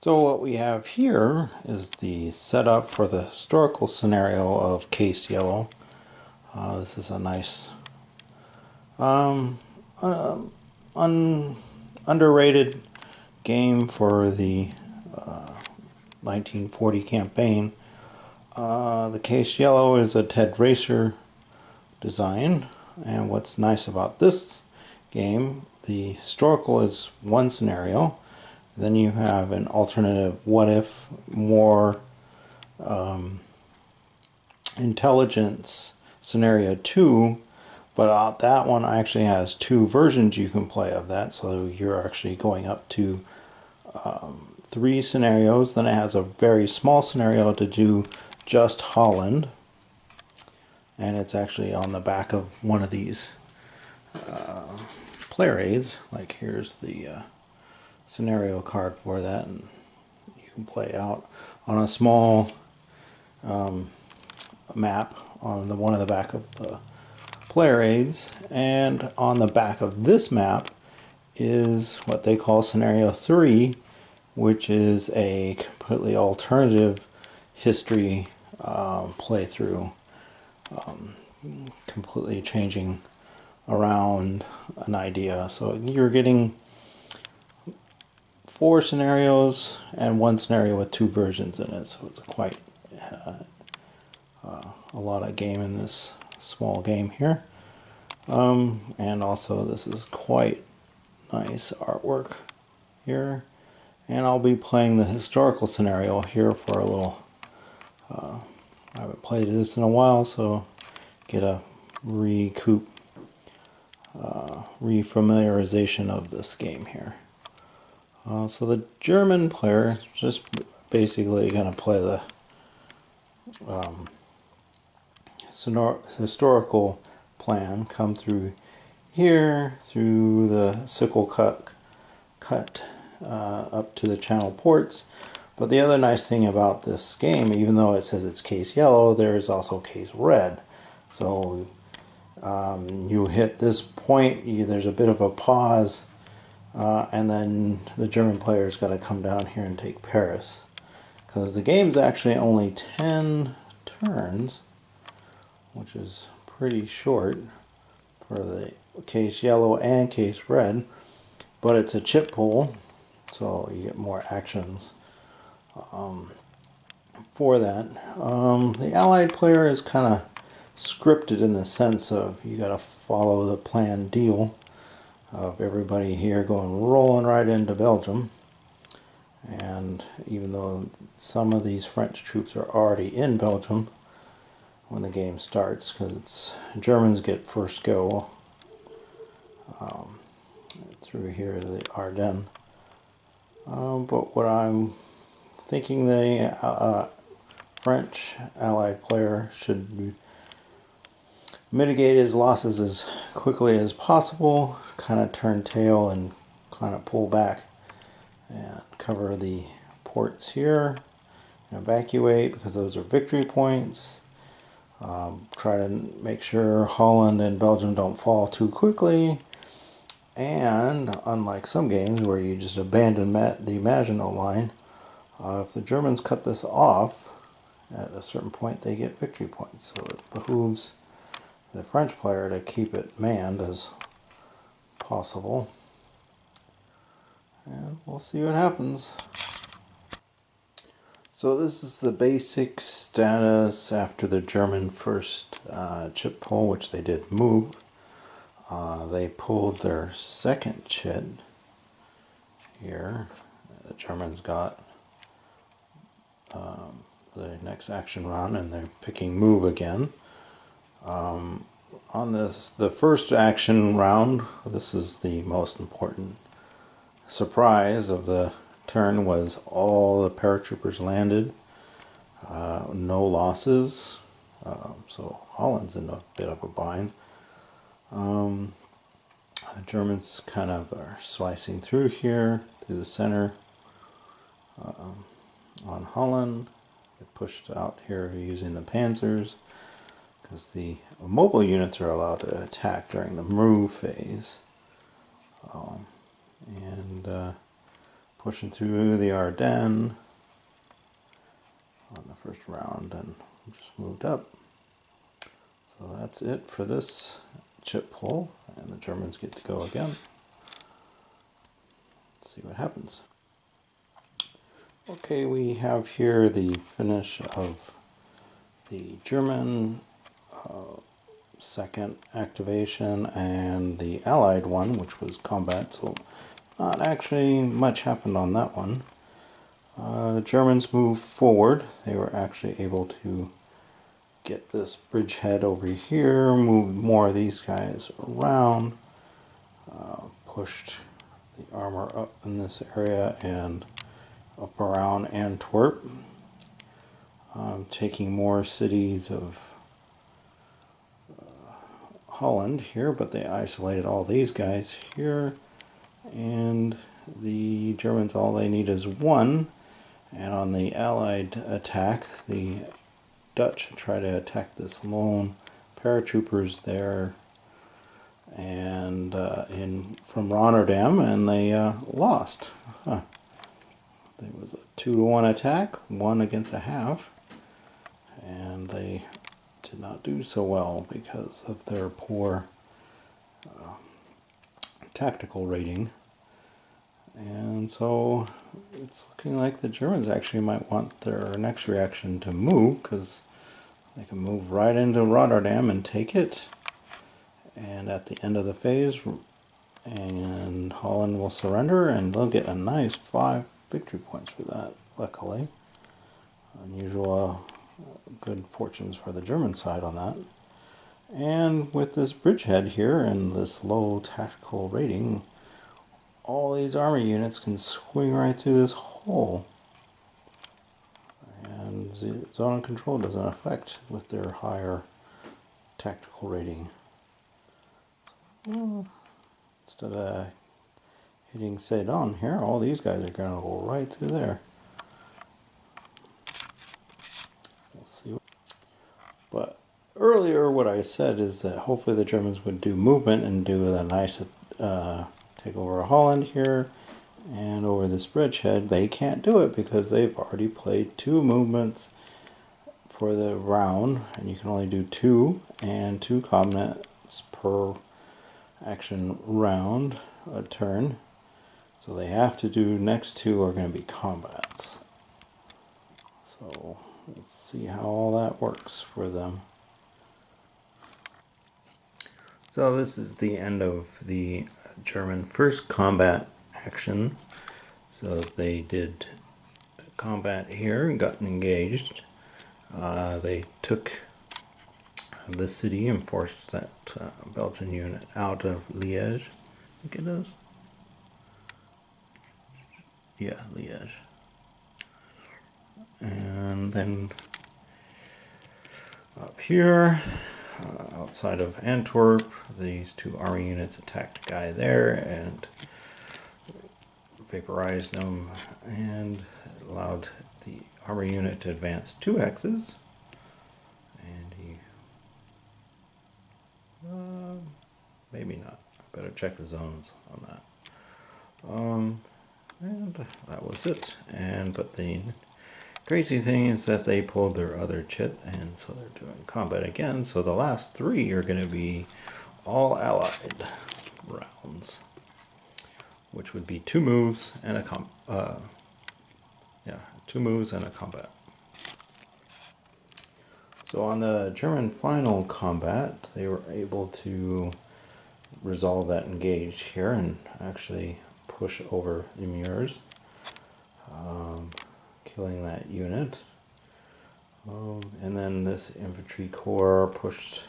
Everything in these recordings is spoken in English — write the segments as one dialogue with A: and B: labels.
A: So what we have here is the setup for the historical scenario of CaseYellow. This is a nice, um, uh, underrated game for the 1940 campaign. The CaseYellow is a Ted Racer design, and what's nice about this game, the historical is one scenario. Then you have an alternative what if, more intelligence scenario 2, but that one actually has two versions you can play of that, so you're actually going up to 3 scenarios. Then it has a very small scenario to do just Holland, and it's actually on the back of one of these player aids. Like here's the scenario card for that, and you can play out on a small map on the one of the back of the player aids. And on the back of this map is what they call scenario 3, which is a completely alternative history playthrough, completely changing around an idea. So you're getting 4 scenarios and 1 scenario with 2 versions in it, so it's quite a lot of game in this small game here. And also this is quite nice artwork here, and I'll be playing the historical scenario here for a little. I haven't played this in a while, so get a refamiliarization of this game here. So the German player is just basically going to play the historical plan, come through here, through the sickle cut up to the channel ports. But the other nice thing about this game, even though it says it's case yellow, there is also case red. So you hit this point, there's a bit of a pause, and then the German player's got to come down here and take Paris. Because the game's actually only 10 turns, which is pretty short for the case yellow and case red, but it's a chip pull, so you get more actions for that. The allied player is kind of scripted in the sense of you got to follow the planned deal of everybody here rolling right into Belgium. And even though some of these French troops are already in Belgium when the game starts, because it's Germans get first go through here to the Ardennes. But what I'm thinking, the French allied player should mitigate his losses as quickly as possible, kind of turn tail and kind of pull back and cover the ports here and evacuate, because those are victory points. Try to make sure Holland and Belgium don't fall too quickly, and unlike some games where you just abandon the Maginot Line, if the Germans cut this off at a certain point, they get victory points. So it behooves the French player to keep it manned as possible, and we'll see what happens. So this is the basic status after the German first chip pull, which they did move. They pulled their second chit here. The Germans got the next action round, and they're picking move again. On the first action round, this is the most important surprise of the turn, was all the paratroopers landed, no losses, so Holland's in a bit of a bind. The Germans kind of are slicing through here, through the center on Holland. They pushed out here using the panzers, because the mobile units are allowed to attack during the move phase. And pushing through the Ardennes on the first round and just moved up. So that's it for this chip pull, and the Germans get to go again. Let's see what happens. Okay, we have here the finish of the German second activation and the Allied one, which was combat, so not actually much happened on that one. The Germans moved forward. They were actually able to get this bridgehead over here, move more of these guys around, pushed the armor up in this area and up around Antwerp, taking more cities of Holland here, but they isolated all these guys here, and the Germans, all they need is one. And on the Allied attack, the Dutch try to attack this lone paratroopers there and from Rotterdam, and they lost. There was a 2-to-1 attack, 1 against a half, and they did not do so well because of their poor tactical rating. And so it's looking like the Germans actually might want their next reaction to move, because they can move right into Rotterdam and take it. And at the end of the phase, and Holland will surrender, and they'll get a nice 5 victory points for that, luckily. Unusual good fortunes for the German side on that. And with this bridgehead here and this low tactical rating, all these army units can swing right through this hole, and the zone of control doesn't affect with their higher tactical rating. So, instead of hitting Sedan here, all these guys are going to go right through there. We'll see. But earlier what I said is that hopefully the Germans would do movement and do a nice take over Holland here and over this bridgehead. They can't do it because they've already played 2 movements for the round, and you can only do 2 and 2 combats per action round a turn. So they have to do, next 2 are going to be combats. So let's see how all that works for them. So this is the end of the German first combat action. So they did combat here and got engaged. They took the city and forced that Belgian unit out of Liège. I think it is. Yeah, Liège. And then up here, outside of Antwerp, these 2 army units attacked a guy there and vaporized him, and allowed the army unit to advance 2 hexes. And he, maybe not. Better check the zones on that. And that was it. But the crazy thing is that they pulled their other chit, and so they're doing combat again. So the last 3 are going to be all Allied rounds, which would be 2 moves and a 2 moves and a combat. So on the German final combat, they were able to resolve that engage here and actually push over the Murs, killing that unit. And then this infantry corps pushed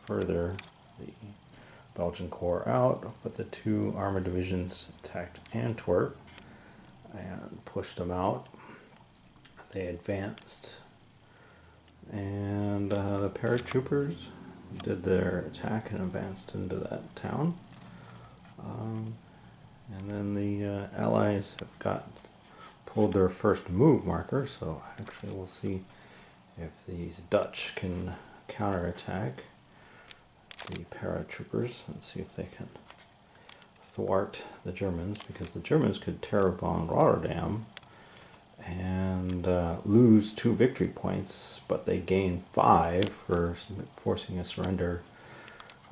A: further the Belgian corps out, but the 2 armored divisions attacked Antwerp and pushed them out. They advanced, and the paratroopers did their attack and advanced into that town. And then the Allies have pulled their first move marker, so actually we'll see if these Dutch can counterattack the paratroopers and see if they can thwart the Germans, because the Germans could tear bomb Rotterdam and lose 2 victory points, but they gain 5 for forcing a surrender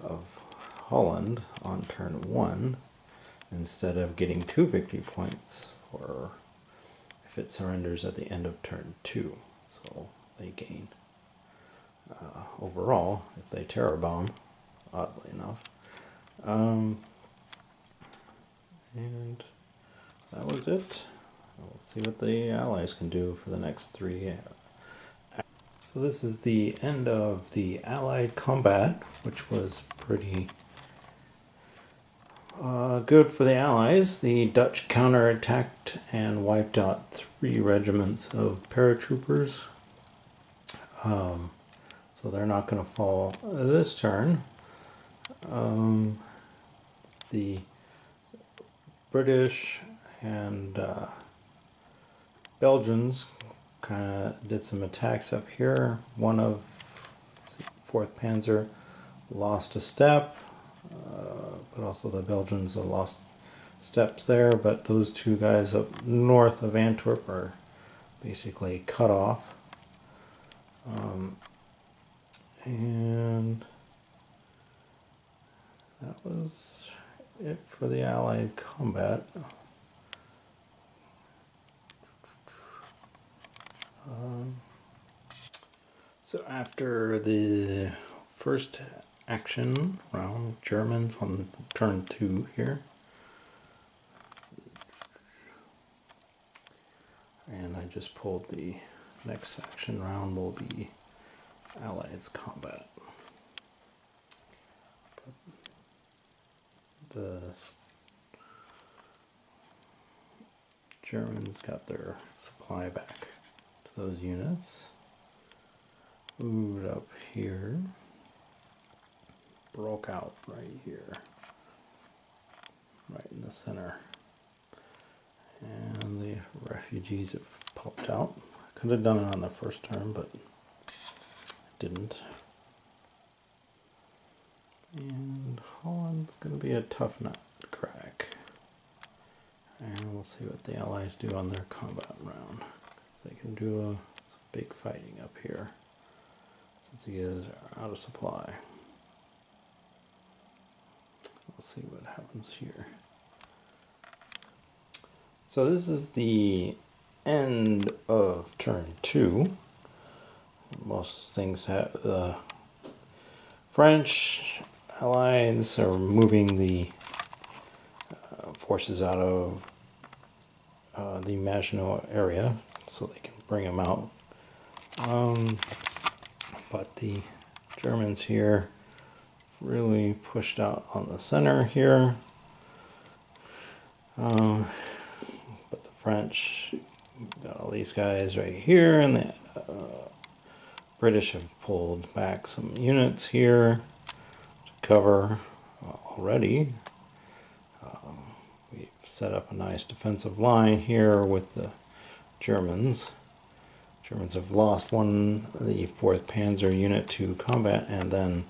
A: of Holland on turn 1, instead of getting 2 victory points for if it surrenders at the end of turn 2. So they gain overall if they terror bomb, oddly enough. And that was it. We'll see what the Allies can do for the next 3. So this is the end of the Allied combat, which was pretty good for the Allies. The Dutch counterattacked and wiped out 3 regiments of paratroopers. So they're not going to fall this turn. The British and Belgians kind of did some attacks up here. One of 4th Panzer lost a step, but also the Belgians lost steps there. But those 2 guys up north of Antwerp are basically cut off. And that was it for the Allied combat. So after the first action round, Germans on turn 2 here. And I just pulled the next action round will be Allies combat. The Germans got their supply back to those units. Moved up here. Broke out right here. Right in the center. And the refugees have popped out. I could have done it on the first turn, but I didn't. And Holland's going to be a tough nut to crack. And we'll see what the Allies do on their combat round. Because they can do a big fighting up here, since he is out of supply. We'll see what happens here. So this is the end of turn 2. Most things have the French Allies are moving the forces out of the Maginot area so they can bring them out. But the Germans here really pushed out on the center here. But the French got all these guys right here, and the British have pulled back some units here to cover already. We've set up a nice defensive line here with the Germans. Germans have lost the 4th Panzer unit to combat, and then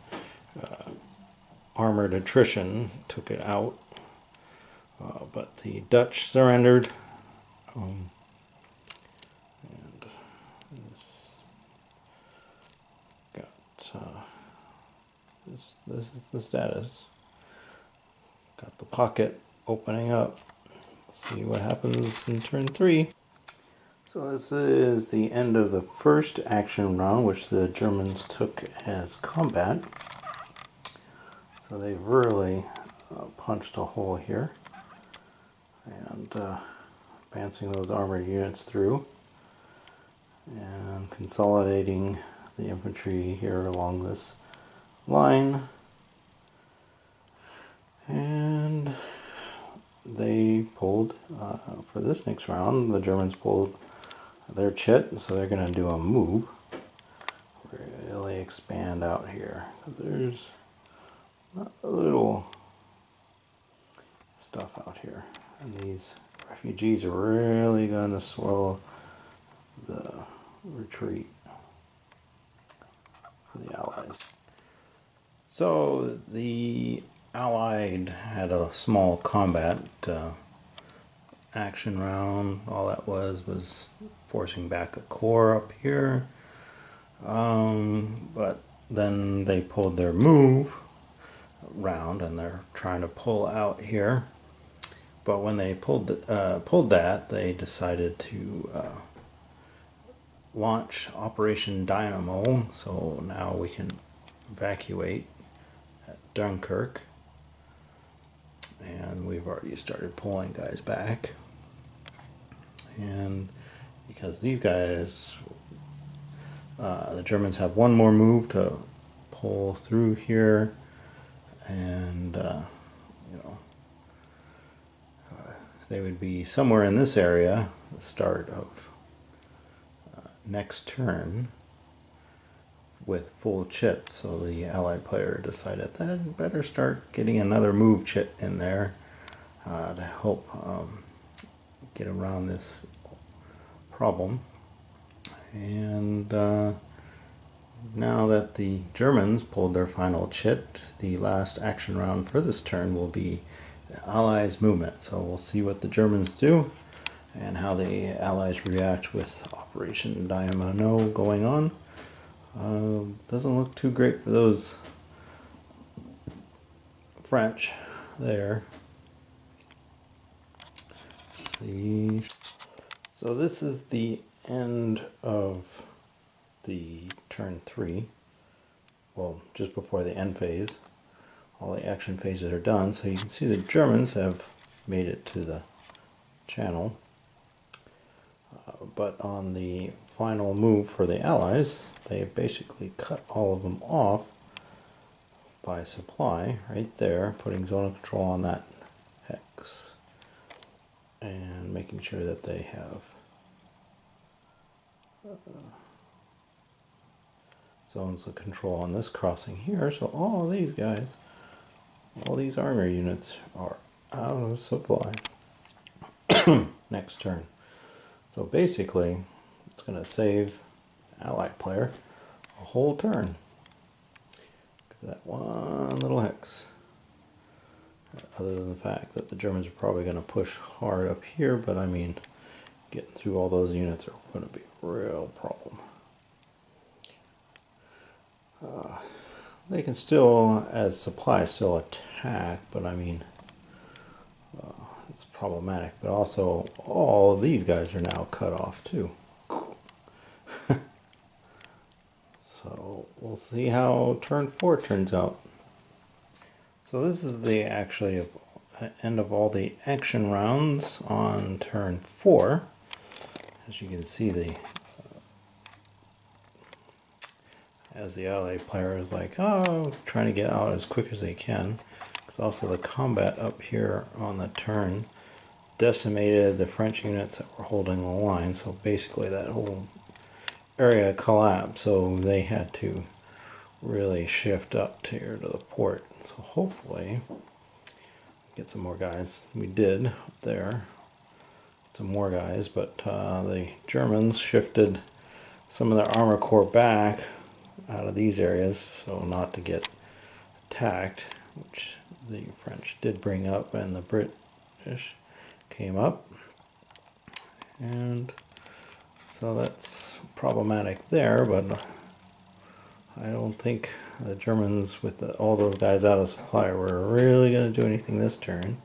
A: armored attrition took it out. But the Dutch surrendered. And this got this is the status. Got the pocket opening up. Let's see what happens in turn 3. So this is the end of the first action round, which the Germans took as combat. So they've really punched a hole here, and advancing those armored units through and consolidating the infantry here along this line. And they pulled, for this next round, the Germans pulled their chit, so they're going to do a move. Really expand out here. There's a little stuff out here. And these refugees are really going to slow the retreat for the Allies. So the Allied had a small combat action round. All that was forcing back a core up here. But then they pulled their move round and they're trying to pull out here. But when they pulled that, they decided to launch Operation Dynamo. So now we can evacuate at Dunkirk. And we've already started pulling guys back. And because these guys, the Germans have one more move to pull through here, and you know, they would be somewhere in this area, the start of next turn, with full chit. So the Allied player decided that better start getting another move chit in there to help get around this problem. And now that the Germans pulled their final chit, the last action round for this turn will be the Allies' movement. So we'll see what the Germans do and how the Allies react with Operation Dynamo going on. Doesn't look too great for those French there. See. So this is the end of the turn 3. Well, just before the end phase. All the action phases are done, so you can see the Germans have made it to the channel. But on the final move for the Allies, they basically cut all of them off by supply right there, putting zonal control on that hex and making sure that they have zones of control on this crossing here. So all these guys, all these armor units are out of supply next turn. So basically, it's going to save Allied player a whole turn. That one little hex. Other than the fact that the Germans are probably going to push hard up here, but I mean, getting through all those units are going to be a real problem. They can still, as supply, still attack, but I mean, it's problematic. But also, all of these guys are now cut off too. So we'll see how turn 4 turns out. So this is the end of all the action rounds on turn 4. As you can see, as the Allied player is like, oh, trying to get out as quick as they can. Because also the combat up here on the turn decimated the French units that were holding the line. So basically that whole area collapsed. So they had to really shift up here to the port. So hopefully get some more guys. We did up there. Some more guys, but the Germans shifted some of their armor corps back out of these areas so not to get attacked, which the French did bring up and the British came up. And so that's problematic there, but I don't think the Germans, with all those guys out of supply, were really going to do anything this turn.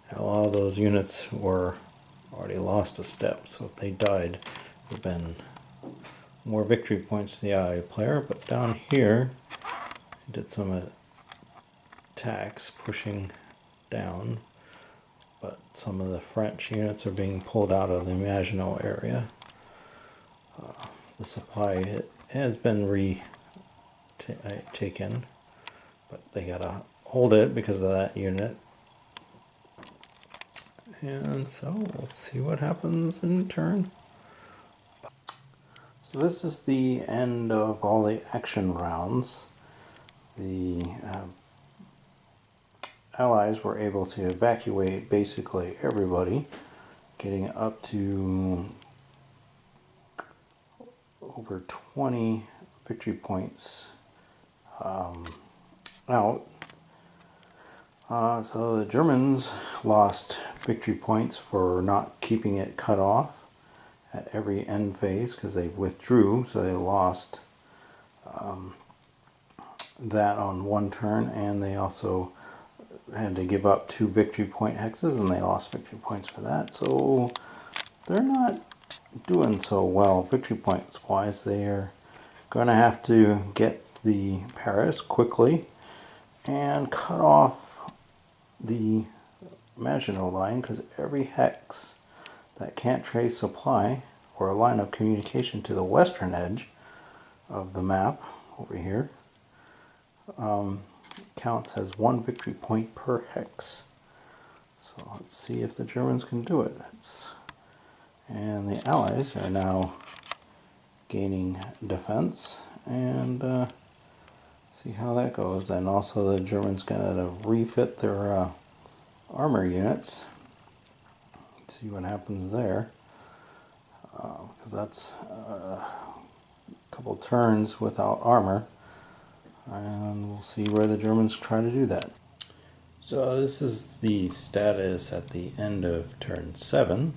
A: And a lot of those units were already lost a step, so if they died, it would have been more victory points to the Allied player. But down here, did some attacks pushing down, but some of the French units are being pulled out of the Maginot area. The supply has been taken, but they gotta hold it because of that unit. And so we'll see what happens in turn. So this is the end of all the action rounds. The Allies were able to evacuate basically everybody, getting up to over 20 victory points out. So the Germans lost victory points for not keeping it cut off at every end phase because they withdrew, so they lost that on one turn, and they also had to give up 2 victory point hexes, and they lost victory points for that. So they're not doing so well victory points wise. They're going to have to get the Paris quickly and cut off the Maginot line, because every hex that can't trace supply or a line of communication to the western edge of the map over here counts as 1 victory point per hex. So let's see if the Germans can do it. And the Allies are now gaining defense, and see how that goes. And also the Germans gonna refit their armor units. Let's see what happens there, because that's a couple turns without armor, and we'll see where the Germans try to do that. So this is the status at the end of turn 7.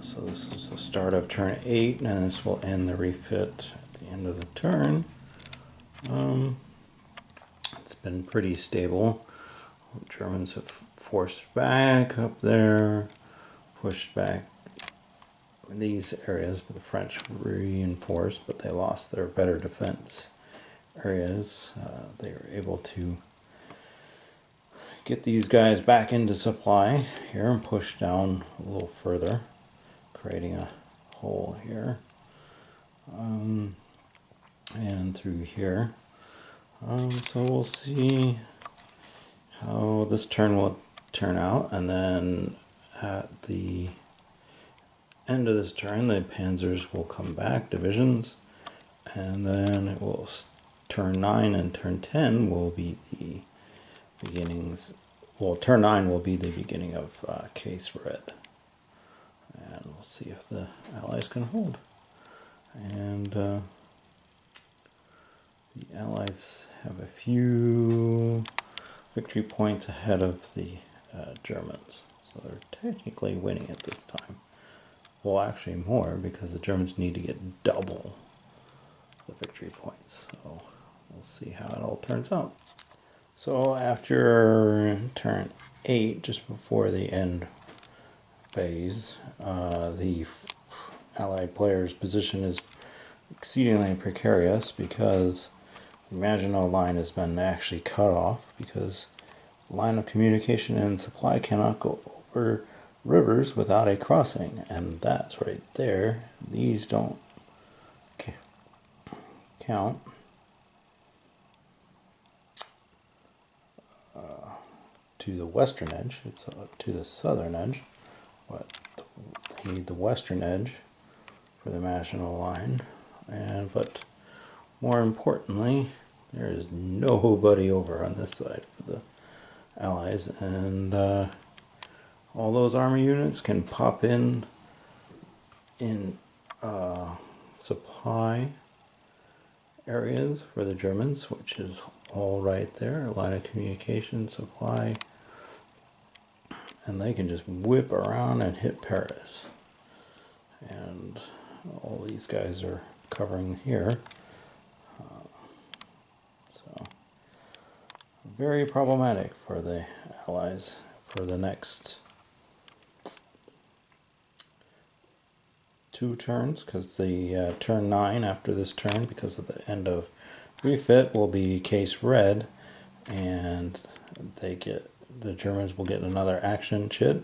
A: So this is the start of turn 8, and this will end the refit at the end of the turn. It's been pretty stable. The Germans have forced back up there, pushed back in these areas, but the French reinforced, but they lost their better defense areas. They were able to get these guys back into supply here and push down a little further, creating a hole here and through here. So we'll see how this turn will turn out, and then at the end of this turn the panzers will come back, divisions, and then it will turn 9 and turn 10 will be the beginnings. Well, turn 9 will be the beginning of Case Red, and we'll see if the Allies can hold. And the Allies have a few victory points ahead of the Germans, so they're technically winning at this time. Well, actually more, because the Germans need to get double the victory points. So we'll see how it all turns out. So after turn 8, just before the end phase, the Allied player's position is exceedingly precarious because the Maginot line has been actually cut off, because the line of communication and supply cannot go over rivers without a crossing, and that's right there. These don't count. To the western edge, it's to the southern edge, but they need the western edge for the Maginot line. But more importantly, there is nobody over on this side for the Allies, and all those armor units can pop in supply areas for the Germans, which is all right there, a line of communication, supply, and they can just whip around and hit Paris. And all these guys are covering here, so very problematic for the Allies for the next 2 turns, because the turn 9 after this turn, because of the end of refit, will be Case Red, and the Germans will get another action chit.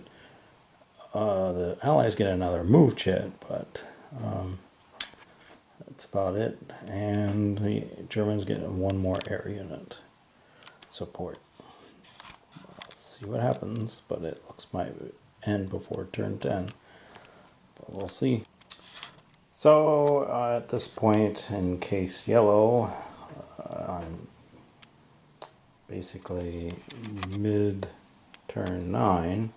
A: The Allies get another move chit, but that's about it. And the Germans get 1 more air unit support. Let's see what happens, but it looks might end before turn 10. But we'll see. So at this point in Case Yellow, I'm basically mid turn 9,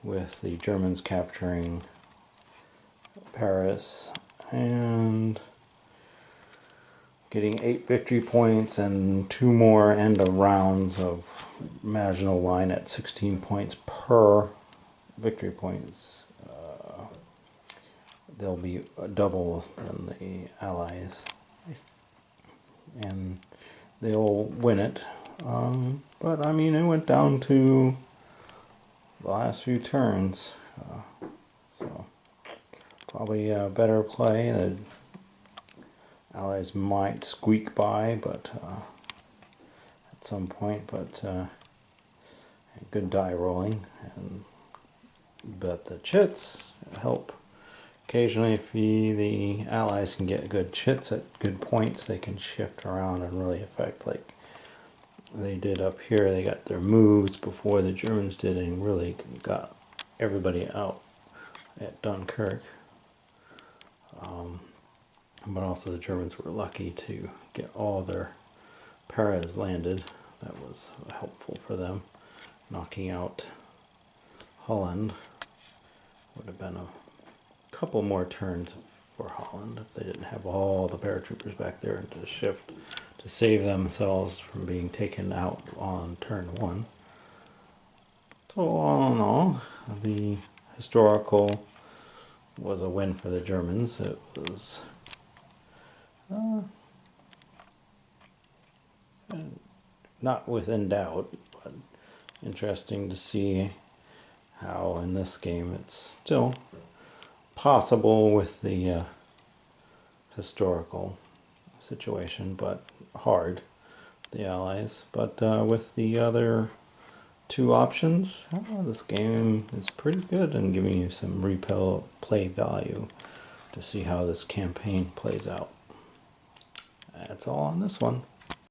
A: with the Germans capturing Paris and getting 8 victory points and 2 more end of rounds of Maginot Line at 16 points per victory points. They'll be double than the Allies, and they'll win it. But I mean, it went down to the last few turns, so probably a better play. The Allies might squeak by, but at some point. But good die rolling, but the chits help. Occasionally, if the Allies can get good chits at good points, they can shift around and really affect, like they did up here. They got their moves before the Germans did and really got everybody out at Dunkirk. But also the Germans were lucky to get all their paras landed. That was helpful for them. Knocking out Holland would have been a couple more turns for Holland if they didn't have all the paratroopers back there to shift to save themselves from being taken out on turn 1. So all in all, the historical was a win for the Germans. It was not within doubt, but interesting to see how in this game it's still possible with the historical situation, but hard, the Allies. But with the other 2 options, this game is pretty good and giving you some replay value to see how this campaign plays out. That's all on this one.